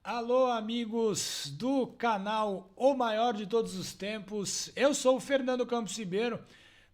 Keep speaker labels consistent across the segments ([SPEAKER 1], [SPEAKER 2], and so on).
[SPEAKER 1] Alô, amigos do canal O Maior de Todos os Tempos. Eu sou o Fernando Campos Ribeiro,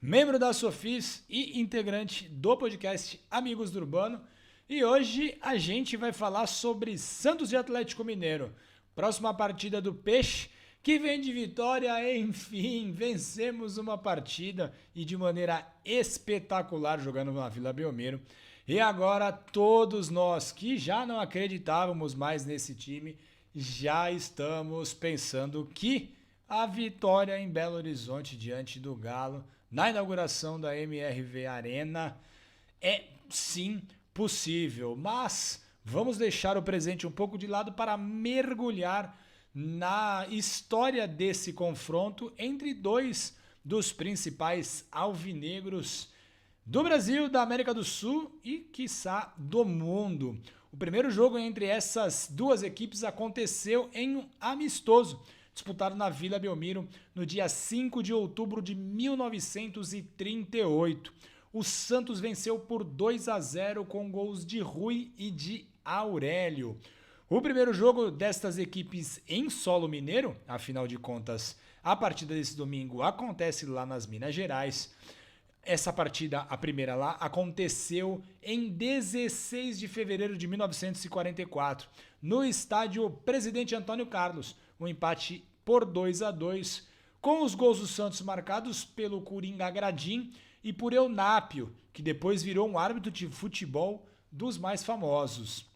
[SPEAKER 1] membro da Sofis e integrante do podcast Amigos do Urbano. E hoje a gente vai falar sobre Santos e Atlético Mineiro. Próxima partida do Peixe, que vem de vitória, enfim, vencemos uma partida e de maneira espetacular jogando na Vila Belmiro. E agora todos nós que já não acreditávamos mais nesse time, já estamos pensando que a vitória em Belo Horizonte diante do Galo, na inauguração da MRV Arena, é sim possível. Mas vamos deixar o presente um pouco de lado para mergulhar na história desse confronto entre dois dos principais alvinegros do Brasil, da América do Sul e, quiçá, do mundo. O primeiro jogo entre essas duas equipes aconteceu em um amistoso, disputado na Vila Belmiro no dia 5 de outubro de 1938. O Santos venceu por 2-0 com gols de Rui e de Aurélio. O primeiro jogo destas equipes em solo mineiro, afinal de contas, a partida desse domingo acontece lá nas Minas Gerais. Essa partida, a primeira lá, aconteceu em 16 de fevereiro de 1944, no estádio Presidente Antônio Carlos, um empate por 2-2, com os gols do Santos marcados pelo Coringa Gradim e por Eunápio, que depois virou um árbitro de futebol dos mais famosos.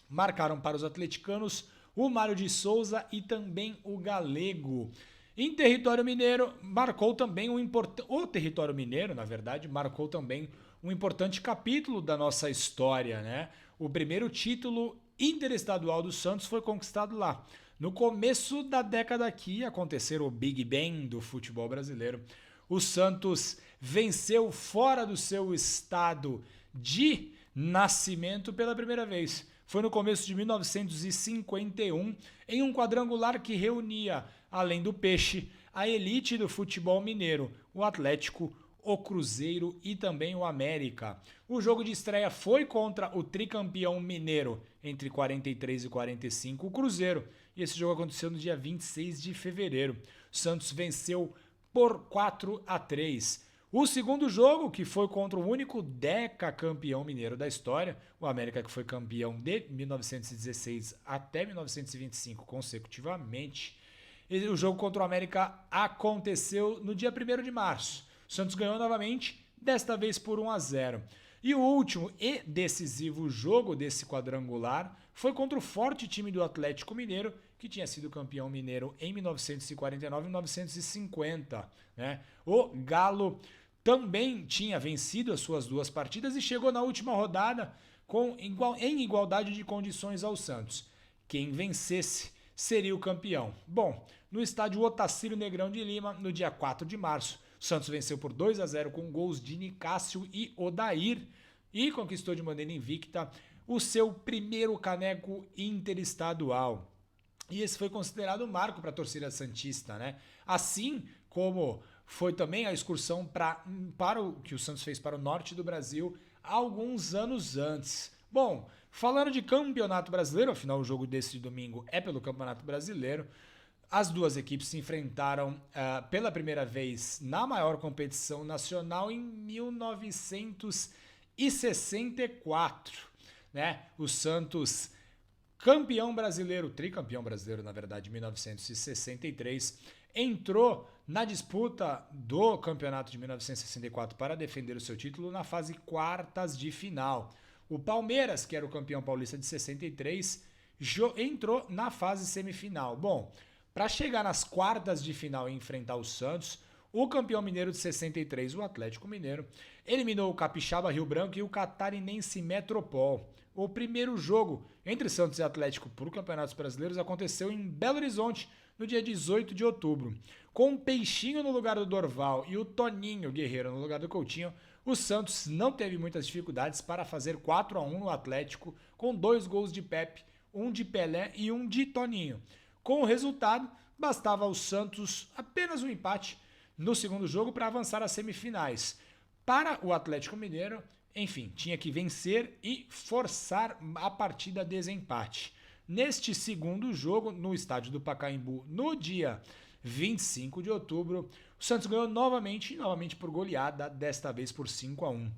[SPEAKER 1] Marcaram para os atleticanos o Mário de Souza e também o Galego. Em território mineiro, marcou também o território mineiro, na verdade, marcou também um importante capítulo da nossa história, né? O primeiro título interestadual do Santos foi conquistado lá. No começo da década aqui, aconteceu o Big Bang do futebol brasileiro. O Santos venceu fora do seu estado de nascimento pela primeira vez. Foi no começo de 1951, em um quadrangular que reunia, além do Peixe, a elite do futebol mineiro, o Atlético, o Cruzeiro e também o América. O jogo de estreia foi contra o tricampeão mineiro entre 43 e 45, o Cruzeiro, e esse jogo aconteceu no dia 26 de fevereiro. O Santos venceu por 4-3. O segundo jogo, que foi contra o único decacampeão mineiro da história, o América, que foi campeão de 1916 até 1925 consecutivamente. O jogo contra o América aconteceu no dia 1º de março. O Santos ganhou novamente, desta vez por 1-0. E o último e decisivo jogo desse quadrangular foi contra o forte time do Atlético Mineiro, que tinha sido campeão mineiro em 1949 e 1950. Né? O Galo também tinha vencido as suas duas partidas e chegou na última rodada em igualdade de condições ao Santos. Quem vencesse seria o campeão. Bom, no estádio Otacílio Negrão de Lima, no dia 4 de março, o Santos venceu por 2-0 com gols de Nicásio e Odair e conquistou de maneira invicta o seu primeiro caneco interestadual. E esse foi considerado um marco para a torcida santista, né? Assim como foi também a excursão para o que o Santos fez para o norte do Brasil alguns anos antes. Bom, falando de campeonato brasileiro, afinal o jogo desse domingo é pelo campeonato brasileiro, as duas equipes se enfrentaram pela primeira vez na maior competição nacional em 1964. Né? O Santos, campeão brasileiro, tricampeão brasileiro, na verdade, em 1963, entrou na disputa do campeonato de 1964 para defender o seu título na fase quartas de final. O Palmeiras, que era o campeão paulista de 63, entrou na fase semifinal. Bom, para chegar nas quartas de final e enfrentar o Santos, o campeão mineiro de 63, o Atlético Mineiro, eliminou o Capixaba Rio Branco e o Catarinense Metropol. O primeiro jogo entre Santos e Atlético por campeonatos brasileiros aconteceu em Belo Horizonte, no dia 18 de outubro. Com o Peixinho no lugar do Dorval e o Toninho Guerreiro no lugar do Coutinho, o Santos não teve muitas dificuldades para fazer 4-1 no Atlético, com 2 gols de Pepe, um de Pelé e um de Toninho. Com o resultado, bastava ao Santos apenas um empate no segundo jogo para avançar às semifinais. Para o Atlético Mineiro, enfim, tinha que vencer e forçar a partida a desempate. neste segundo jogo, no estádio do Pacaembu, no dia 25 de outubro, o Santos ganhou novamente por goleada, desta vez por 5-1.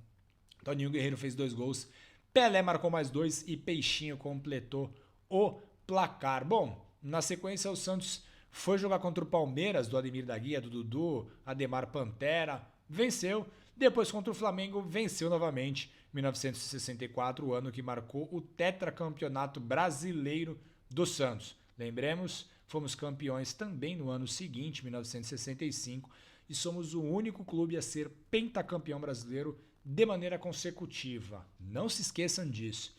[SPEAKER 1] Toninho Guerreiro fez 2 gols, Pelé marcou mais 2 e Peixinho completou o placar. Bom, na sequência o Santos foi jogar contra o Palmeiras, do Ademir da Guia, do Dudu, Ademar Pantera, venceu. Depois contra o Flamengo, venceu novamente, 1964, o ano que marcou o tetracampeonato brasileiro do Santos. Lembremos, fomos campeões também no ano seguinte, 1965, e somos o único clube a ser pentacampeão brasileiro de maneira consecutiva. Não se esqueçam disso.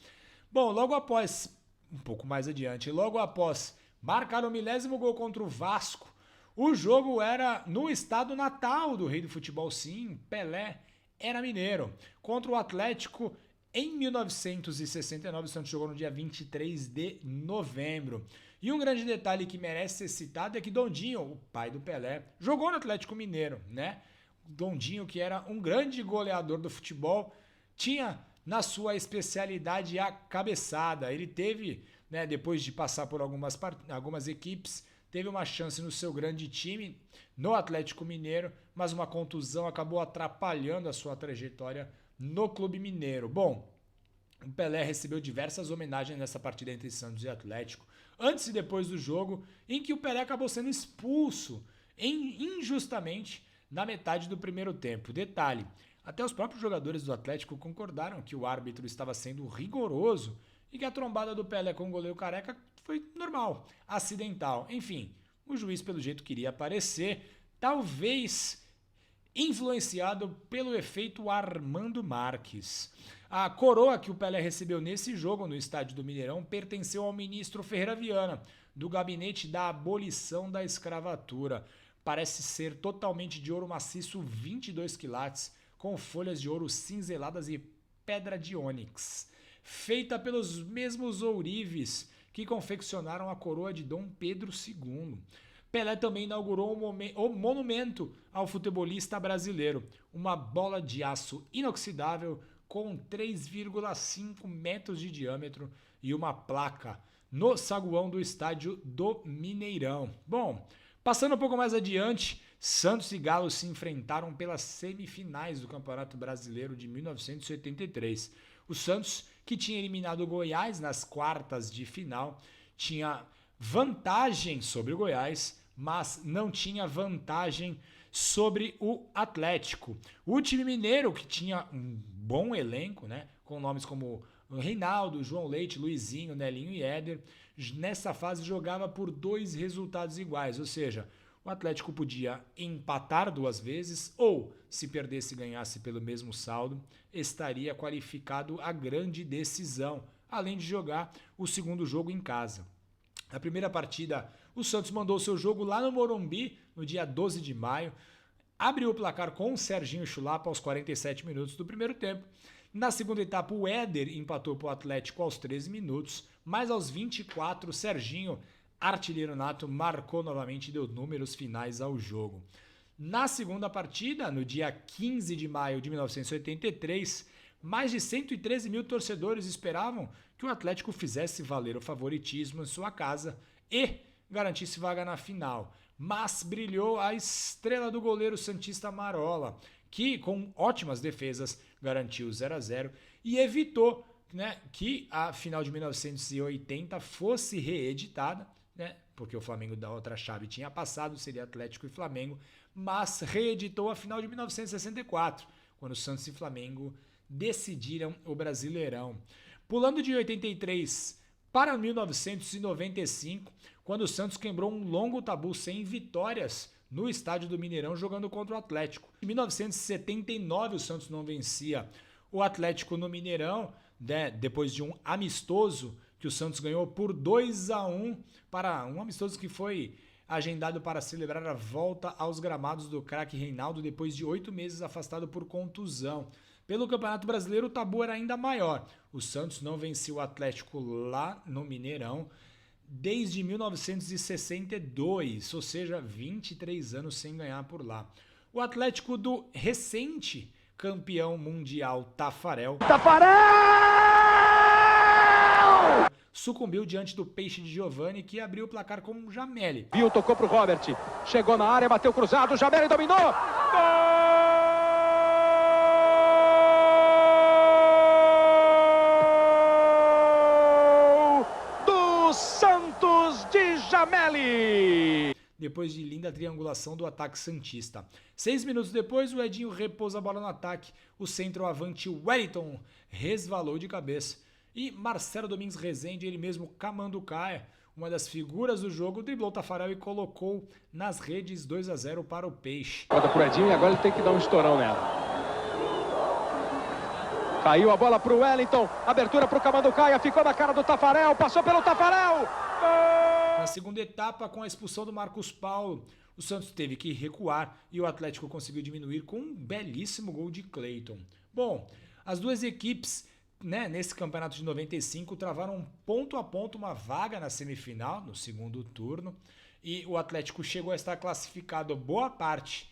[SPEAKER 1] Bom, logo após, um pouco mais adiante, logo após marcar o 1000º gol contra o Vasco, o jogo era no estado natal do rei do futebol, sim, Pelé era mineiro. Contra o Atlético, em 1969, o Santos jogou no dia 23 de novembro. E um grande detalhe que merece ser citado é que Dondinho, o pai do Pelé, jogou no Atlético Mineiro, né? Dondinho, que era um grande goleador do futebol, tinha na sua especialidade a cabeçada. Ele teve, né, depois de passar por algumas equipes, teve uma chance no seu grande time, no Atlético Mineiro, mas uma contusão acabou atrapalhando a sua trajetória no Clube Mineiro. Bom, o Pelé recebeu diversas homenagens nessa partida entre Santos e Atlético, antes e depois do jogo, em que o Pelé acabou sendo expulso injustamente na metade do primeiro tempo. Detalhe, até os próprios jogadores do Atlético concordaram que o árbitro estava sendo rigoroso e que a trombada do Pelé com o goleiro Careca foi normal, acidental. Enfim, o juiz pelo jeito queria aparecer, talvez influenciado pelo efeito Armando Marques. A coroa que o Pelé recebeu nesse jogo no estádio do Mineirão pertenceu ao ministro Ferreira Viana, do gabinete da abolição da escravatura. Parece ser totalmente de ouro maciço, 22 quilates, com folhas de ouro cinzeladas e pedra de ônix, feita pelos mesmos ourives que confeccionaram a coroa de Dom Pedro II. Pelé também inaugurou o monumento ao futebolista brasileiro, uma bola de aço inoxidável com 3,5 metros de diâmetro e uma placa no saguão do estádio do Mineirão. Bom, passando um pouco mais adiante, Santos e Galo se enfrentaram pelas semifinais do Campeonato Brasileiro de 1983. O Santos, que tinha eliminado o Goiás nas quartas de final, tinha vantagem sobre o Goiás, mas não tinha vantagem sobre o Atlético. O time mineiro, que tinha um bom elenco, né, com nomes como Reinaldo, João Leite, Luizinho, Nelinho e Éder, nessa fase jogava por 2 resultados iguais, ou seja, o Atlético podia empatar 2 vezes ou, se perdesse e ganhasse pelo mesmo saldo, estaria qualificado à grande decisão, além de jogar o segundo jogo em casa. Na primeira partida, o Santos mandou seu jogo lá no Morumbi, no dia 12 de maio, abriu o placar com o Serginho Chulapa aos 47 minutos do primeiro tempo. Na segunda etapa, o Éder empatou para o Atlético aos 13 minutos, mas aos 24, o Serginho, artilheiro nato, marcou novamente e deu números finais ao jogo. Na segunda partida, no dia 15 de maio de 1983, mais de 113 mil torcedores esperavam que o Atlético fizesse valer o favoritismo em sua casa e garantisse vaga na final. Mas brilhou a estrela do goleiro santista Marola, que com ótimas defesas garantiu 0-0 e evitou, né, que a final de 1980 fosse reeditada, né, porque o Flamengo da outra chave tinha passado, seria Atlético e Flamengo, mas reeditou a final de 1964, quando Santos e Flamengo decidiram o Brasileirão. Pulando de 83 para 1995, quando o Santos quebrou um longo tabu sem vitórias no estádio do Mineirão jogando contra o Atlético. Em 1979 o Santos não vencia o Atlético no Mineirão, né, depois de um amistoso que o Santos ganhou por 2-1, para um amistoso que foi agendado para celebrar a volta aos gramados do craque Reinaldo depois de 8 meses afastado por contusão. Pelo Campeonato Brasileiro, o tabu era ainda maior. O Santos não vencia o Atlético lá no Mineirão desde 1962, ou seja, 23 anos sem ganhar por lá. O Atlético do recente campeão mundial Tafarel sucumbiu diante do Peixe de Giovani, que abriu o placar com o Jameli.
[SPEAKER 2] Viu, tocou pro Robert, chegou na área, bateu cruzado, Jameli dominou! Gol! Santos de Jameli!
[SPEAKER 1] Depois de linda triangulação do ataque santista. 6 minutos depois, o Edinho repousa a bola no ataque. O centroavante Wellington resvalou de cabeça. E Marcelo Domingues Rezende, ele mesmo Camanducaia, uma das figuras do jogo, driblou o Tafarel e colocou nas redes 2-0 para o Peixe.
[SPEAKER 2] Bota pro Edinho e agora ele tem que dar um estourão nela. Caiu a bola pro Wellington, abertura pro Camanducaia, ficou na cara do Tafarel, passou pelo Tafarel. Gol!
[SPEAKER 1] Na segunda etapa, com a expulsão do Marcos Paulo, o Santos teve que recuar e o Atlético conseguiu diminuir com um belíssimo gol de Cleiton. Bom, as duas equipes, nesse campeonato de 95, travaram ponto a ponto uma vaga na semifinal, no segundo turno, e o Atlético chegou a estar classificado boa parte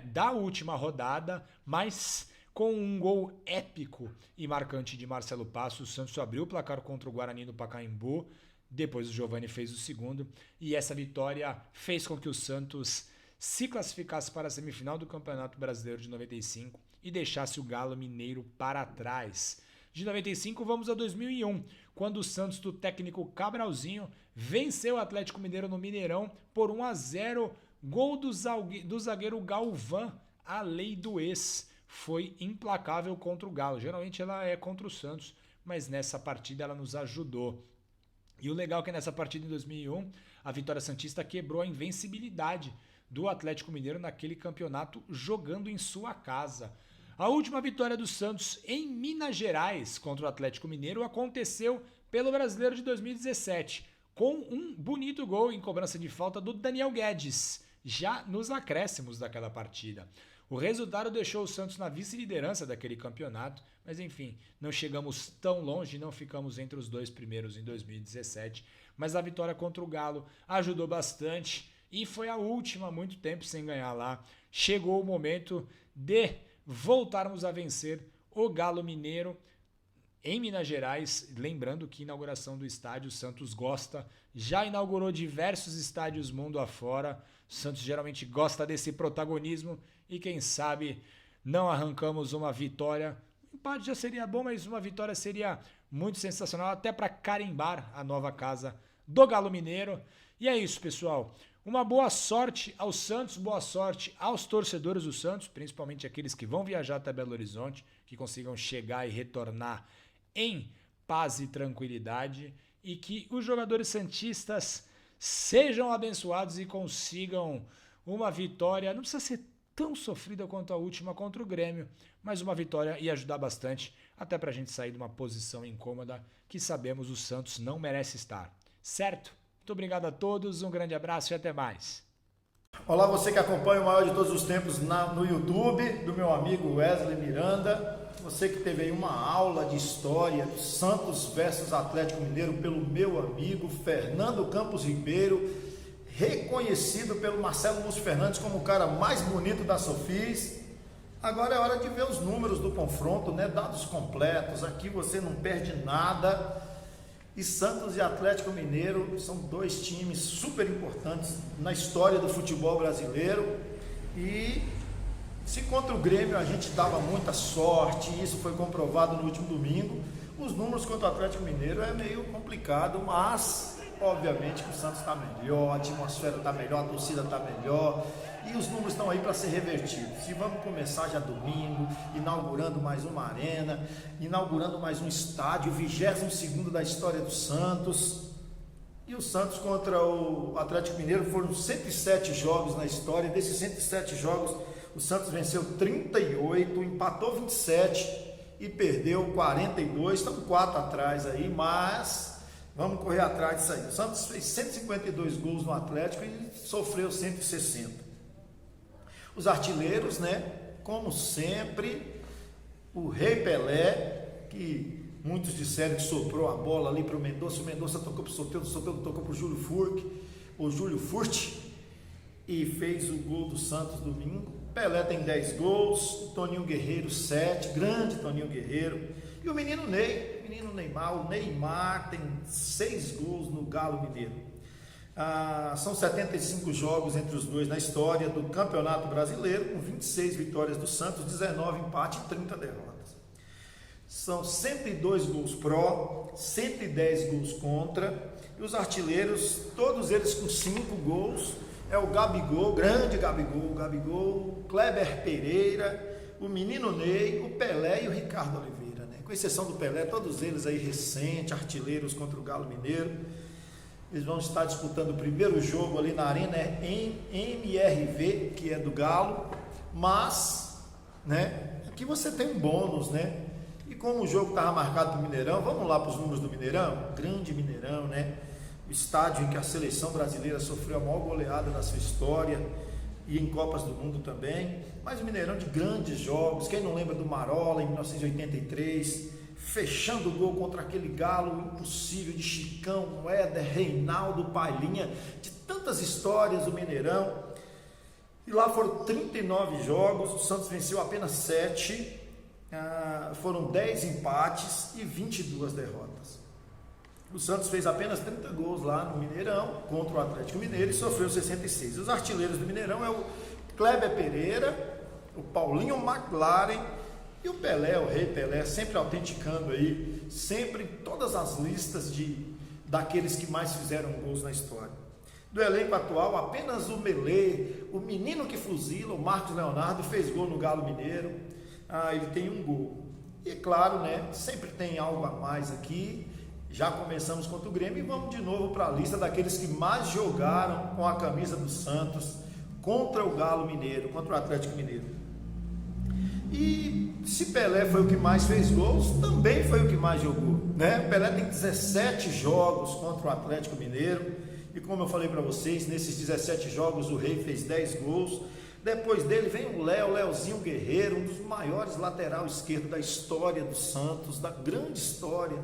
[SPEAKER 1] da última rodada, mas com um gol épico e marcante de Marcelo Passos, o Santos abriu o placar contra o Guarani do Pacaembu, depois o Giovani fez o segundo, e essa vitória fez com que o Santos se classificasse para a semifinal do Campeonato Brasileiro de 95 e deixasse o Galo Mineiro para trás. De 95 vamos a 2001, quando o Santos do técnico Cabralzinho venceu o Atlético Mineiro no Mineirão por 1-0, gol do zagueiro Galvão, a lei do ex. Foi implacável contra o Galo. Geralmente ela é contra o Santos, mas nessa partida ela nos ajudou. E o legal é que nessa partida em 2001, a Vitória Santista quebrou a invencibilidade do Atlético Mineiro naquele campeonato jogando em sua casa. A última vitória do Santos em Minas Gerais contra o Atlético Mineiro aconteceu pelo Brasileiro de 2017, com um bonito gol em cobrança de falta do Daniel Guedes, já nos acréscimos daquela partida. O resultado deixou o Santos na vice-liderança daquele campeonato, mas enfim, não chegamos tão longe, não ficamos entre os dois primeiros em 2017, mas a vitória contra o Galo ajudou bastante e foi a última há muito tempo sem ganhar lá. Chegou o momento de voltarmos a vencer o Galo Mineiro em Minas Gerais, lembrando que a inauguração do estádio, o Santos gosta, já inaugurou diversos estádios mundo afora, o Santos geralmente gosta desse protagonismo e quem sabe não arrancamos uma vitória. Um empate já seria bom, mas uma vitória seria muito sensacional, até para carimbar a nova casa do Galo Mineiro. E é isso, pessoal. Uma boa sorte ao Santos, boa sorte aos torcedores do Santos, principalmente aqueles que vão viajar até Belo Horizonte, que consigam chegar e retornar em paz e tranquilidade, e que os jogadores santistas sejam abençoados e consigam uma vitória. Não precisa ser tão sofrida quanto a última contra o Grêmio, mas uma vitória ia ajudar bastante, até para a gente sair de uma posição incômoda que sabemos o Santos não merece estar. Certo? Muito obrigado a todos, um grande abraço e até mais.
[SPEAKER 3] Olá, você que acompanha o maior de todos os tempos no YouTube, do meu amigo Wesley Miranda. Você que teve aí uma aula de história do Santos versus Atlético Mineiro pelo meu amigo Fernando Campos Ribeiro, reconhecido pelo Marcelo Lúcio Fernandes como o cara mais bonito da Sofis. Agora é hora de ver os números do confronto, dados completos. Aqui você não perde nada. E Santos e Atlético Mineiro são dois times super importantes na história do futebol brasileiro. E se contra o Grêmio a gente dava muita sorte, isso foi comprovado no último domingo, os números contra o Atlético Mineiro é meio complicado, mas obviamente que o Santos está melhor, a atmosfera está melhor, a torcida está melhor e os números estão aí para ser revertidos. E vamos começar já domingo, inaugurando mais uma arena, inaugurando mais um estádio, 22º da história do Santos. E o Santos contra o Atlético Mineiro foram 107 jogos na história. Desses 107 jogos, o Santos venceu 38, empatou 27 e perdeu 42. Estamos 4 atrás aí, mas vamos correr atrás disso aí. O Santos fez 152 gols no Atlético e sofreu 160. Os artilheiros, como sempre, o Rei Pelé, que muitos disseram que soprou a bola ali para o Mendonça tocou para o Soteldo, tocou para o Júlio Furt, e fez o gol do Santos domingo. Pelé tem 10 gols, Toninho Guerreiro 7, grande Toninho Guerreiro, e o menino Ney menino Neymar. O Neymar tem 6 gols no Galo Mineiro. São 75 jogos entre os dois na história do Campeonato Brasileiro, com 26 vitórias do Santos, 19 empates e 30 derrotas. São 102 gols pró, 110 gols contra, e os artilheiros, todos eles com 5 gols, é o Gabigol, grande Gabigol, Kleber Pereira, o menino Ney, o Pelé e o Ricardo Oliveira, né? Com exceção do Pelé, todos eles aí recentes, artilheiros contra o Galo Mineiro. Eles vão estar disputando o primeiro jogo ali na Arena MRV, que é do Galo, mas, né, aqui você tem um bônus, né? E como o jogo estava marcado para o Mineirão, vamos lá para os números do Mineirão? Grande Mineirão, né? O estádio em que a seleção brasileira sofreu a maior goleada da sua história, e em Copas do Mundo também, mas o Mineirão de grandes jogos. Quem não lembra do Marola em 1983, fechando o gol contra aquele Galo impossível de Chicão, Éder, Reinaldo, Pailinha, de tantas histórias do Mineirão. E lá foram 39 jogos, o Santos venceu apenas 7, foram 10 empates e 22 derrotas. O Santos fez apenas 30 gols lá no Mineirão contra o Atlético Mineiro e sofreu 66. Os artilheiros do Mineirão é o Kleber Pereira, o Paulinho McLaren e o Pelé, o Rei Pelé, sempre autenticando aí, sempre em todas as listas daqueles que mais fizeram gols na história. Do elenco atual, apenas o Melê, o menino que fuzila, o Marcos Leonardo, fez gol no Galo Mineiro. Ele tem um gol. E claro, né, sempre tem algo a mais aqui. Já começamos contra o Grêmio e vamos de novo para a lista daqueles que mais jogaram com a camisa do Santos contra o Galo Mineiro, contra o Atlético Mineiro. E se Pelé foi o que mais fez gols, também foi o que mais jogou, né? Pelé tem 17 jogos contra o Atlético Mineiro e, como eu falei para vocês, nesses 17 jogos o Rei fez 10 gols. Depois dele vem o Leozinho Guerreiro, um dos maiores lateral esquerdo da história do Santos, da grande história.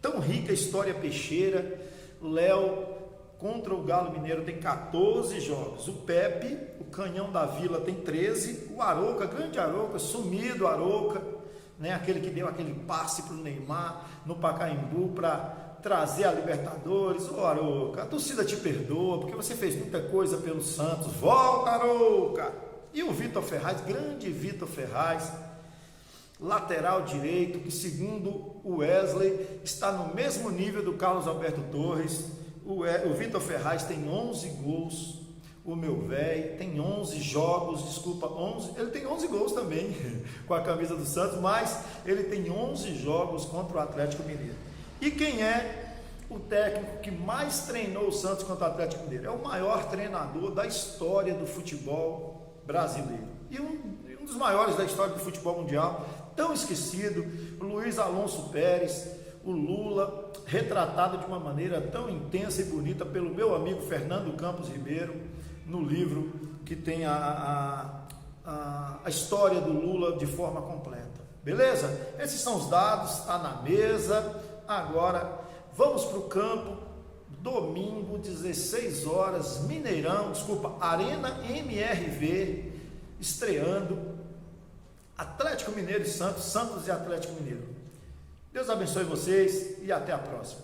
[SPEAKER 3] Tão rica a história peixeira. O Léo contra o Galo Mineiro tem 14 jogos. O Pepe, o Canhão da Vila, tem 13. O Arouca, grande Arouca, sumido Arouca, né? Aquele que deu aquele passe para o Neymar no Pacaembu para trazer a Libertadores. Ô Arouca, a torcida te perdoa porque você fez muita coisa pelo Santos. Volta, Arouca! E o Vitor Ferraz, grande Vitor Ferraz, lateral direito, que segundo o Wesley está no mesmo nível do Carlos Alberto Torres. O Vitor Ferraz tem 11 gols, o meu velho tem 11 jogos, desculpa, 11, ele tem 11 gols também com a camisa do Santos, mas ele tem 11 jogos contra o Atlético Mineiro. E quem é o técnico que mais treinou o Santos contra o Atlético Mineiro? É o maior treinador da história do futebol brasileiro e um dos maiores da história do futebol mundial, tão esquecido, o Luiz Alonso Pérez, o Lula, retratado de uma maneira tão intensa e bonita pelo meu amigo Fernando Campos Ribeiro, no livro que tem a história do Lula de forma completa. Beleza? Esses são os dados, está na mesa. Agora vamos para o campo, domingo, 16 horas, Arena MRV, estreando Atlético Mineiro e Santos, Santos e Atlético Mineiro. Deus abençoe vocês e até a próxima.